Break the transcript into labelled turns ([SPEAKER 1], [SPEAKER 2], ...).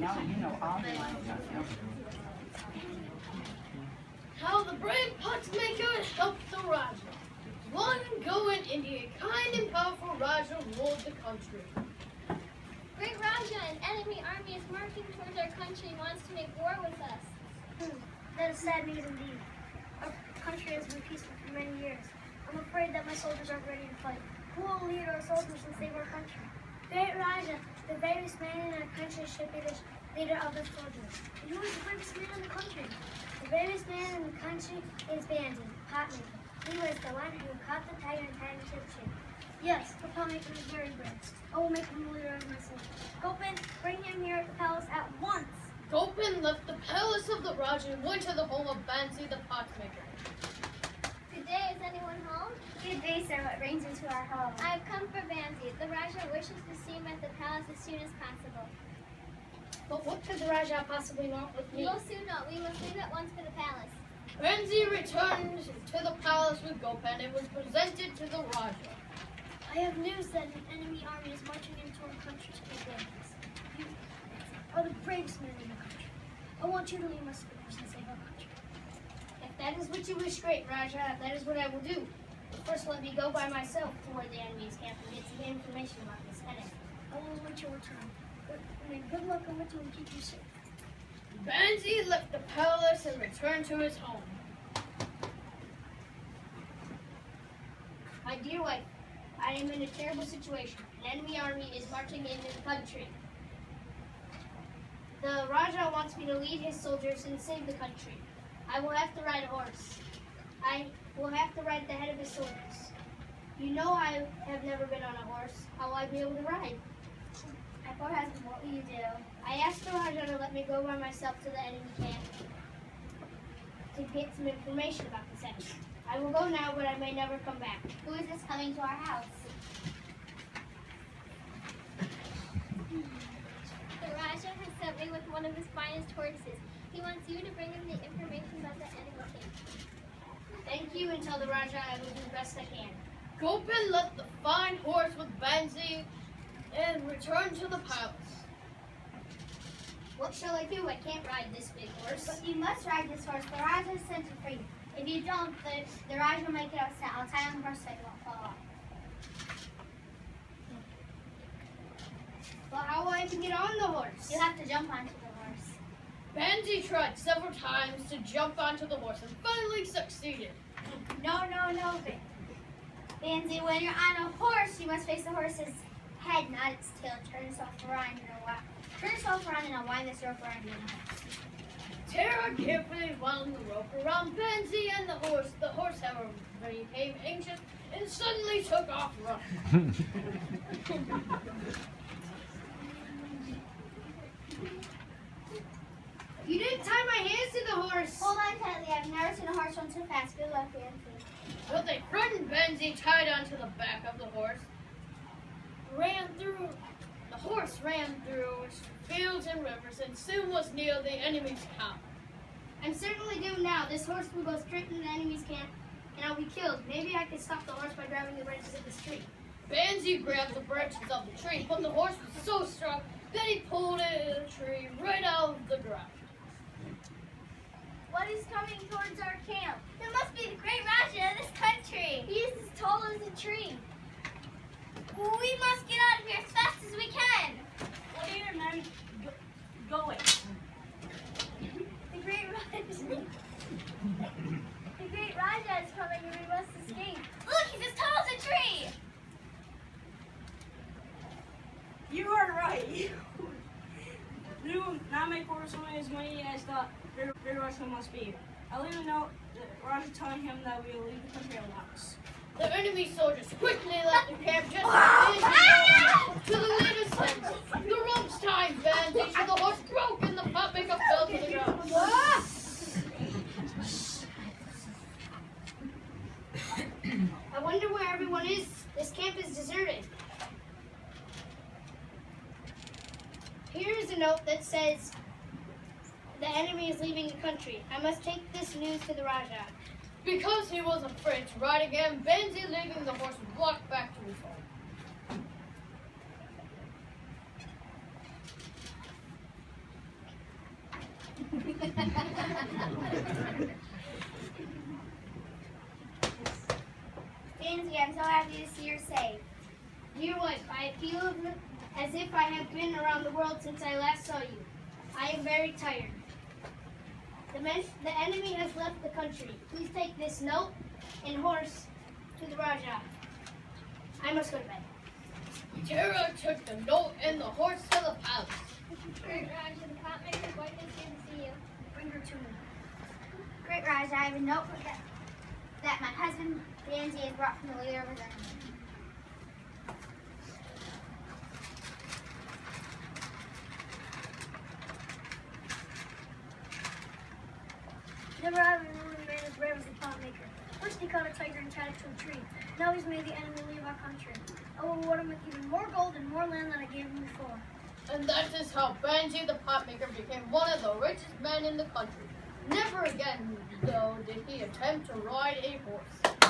[SPEAKER 1] know you know all the languages.
[SPEAKER 2] How the brave potmaker helped the Rajah. Long ago in India, a kind and powerful Rajah ruled the country.
[SPEAKER 3] Great Rajah, an enemy army is marching towards our country and wants to make war with us.
[SPEAKER 4] That is sad news indeed. Our country has been peaceful for many years. I'm afraid that my soldiers aren't ready to fight. Who will lead our soldiers and save our country? Great Rajah, the bravest man in our country should be the leader of the soldiers. And who is the bravest man in the country? The bravest man in the country is Bandy, Potmaker. He was the one who caught the tiger and tied him to the tree. Yes, the Potmaker is very brave. I will make him the leader of my soldiers. Gopin, bring him here at the palace at once.
[SPEAKER 2] Gopin left the palace of the Rajah and went to the home of Bansi the potmaker.
[SPEAKER 3] Good day, is anyone home?
[SPEAKER 4] Good day, sir. What brings you to our home?
[SPEAKER 3] I've come for Bansi. The Rajah wishes to see him at the palace as soon as possible.
[SPEAKER 4] But what could the Rajah possibly want with
[SPEAKER 3] We
[SPEAKER 4] me?
[SPEAKER 3] will soon know. We must leave at once for the palace.
[SPEAKER 2] Bansi returned to the palace with Gopin and was presented to the Rajah.
[SPEAKER 4] I have news that an enemy army is marching into our country to take Bansis. You are the bravest man in the country. I want you to lead my soldiers and save our country.
[SPEAKER 5] If that is what you wish, great Rajah, that is what I will do. But first, let me go by myself to where the enemy's camp and get some information about this enemy.
[SPEAKER 4] I will await your return. May good luck on it and keep you safe.
[SPEAKER 2] Bansi left the palace and returned to his home.
[SPEAKER 5] My dear wife, I am in a terrible situation. An enemy army is marching into the country. The Rajah wants me to lead his soldiers and save the country. I will have to ride a horse. I will have to ride at the head of his soldiers. You know I have never been on a horse. How will I be able to ride?
[SPEAKER 4] My poor husband, what will you do?
[SPEAKER 5] I asked the Rajah to let me go by myself to the enemy camp to get some information about this enemy. I will go now, but I may never come back.
[SPEAKER 3] Who is this coming to our house? The Rajah has sent me with one of his finest horses. He wants you to bring him the information about the enemy camp.
[SPEAKER 5] Thank you, and tell the Rajah I will do the best I can.
[SPEAKER 2] Gopin left the fine horse with Bansi and returned to the palace.
[SPEAKER 5] What shall I do? I can't ride this big horse.
[SPEAKER 4] But you must ride this horse. The Rajah sent it for you. If you don't, the Rajah will make it upset. I'll tie on the horse so it won't fall off.
[SPEAKER 5] Well, how will I even get on the horse?
[SPEAKER 4] You have to jump onto the horse.
[SPEAKER 2] Bansi tried several times to jump onto the horse and finally succeeded.
[SPEAKER 4] No, Bansi, when you're on a horse, you must face the horse's head, not its tail. Turn yourself around and I'll wind this rope around you and the horse.
[SPEAKER 2] Tara carefully wound the rope around Bansi and the horse. The horse, however, became anxious and suddenly took off running.
[SPEAKER 5] You didn't tie my hands to the horse.
[SPEAKER 4] Hold on tightly. I've never seen a horse run so fast. Good luck, Bansi.
[SPEAKER 2] With a frightened Bansi tied onto the back of the horse, the horse ran through fields and rivers and soon was near the enemy's camp.
[SPEAKER 5] I'm certainly doomed now. This horse will go straight into the enemy's camp, and I'll be killed. Maybe I could stop the horse by grabbing the branches of this tree.
[SPEAKER 2] Bansi grabbed the branches of the tree, but the horse was so strong that he pulled the tree right out of the ground.
[SPEAKER 3] What is coming towards our camp?
[SPEAKER 4] There must be the great Rajah of this country.
[SPEAKER 3] He is as tall as a tree.
[SPEAKER 4] We must get out of here as fast as we can.
[SPEAKER 1] What are your men going?
[SPEAKER 4] The great Rajah is coming and we must escape. Look, he's as tall as a tree.
[SPEAKER 1] You are right. Do not make orders as many as the Great Rajah must be. I'll leave a note that Rajah telling him that we will leave the country at once.
[SPEAKER 2] The enemy soldiers quickly left the camp just as Bansi to the latest tent. The ropes tied Bansi so the horse broke and the potmaker fell to the ground.
[SPEAKER 5] I wonder where everyone is. This camp is deserted. Here is a note that says, the enemy is leaving the country. I must take this news to the Rajah.
[SPEAKER 2] Because he was afraid to ride again, Bansi, leaving the horse, walked back to his home.
[SPEAKER 5] Pansy, I'm so happy to see you're safe. Dear wife, I feel as if I have been around the world since I last saw you. I am very tired. The enemy has left the country. Please take this note and horse to the Rajah. I must go to bed.
[SPEAKER 2] Tara took the note and the horse to the palace.
[SPEAKER 3] Great Rajah, the potmaker's wife is here to see you.
[SPEAKER 4] Bring her to me.
[SPEAKER 5] Great Rajah, I have a note that my husband, Pansy, has brought from the leader of his army.
[SPEAKER 4] Never have I known a man as brave as the potmaker. First he caught a tiger and tied it to a tree. Now he's made the enemy leave our country. I will reward him with even more gold and more land than I gave him before.
[SPEAKER 2] And that is how Pansy the potmaker became one of the richest men in the country. Never again, though, did he attempt to ride a horse.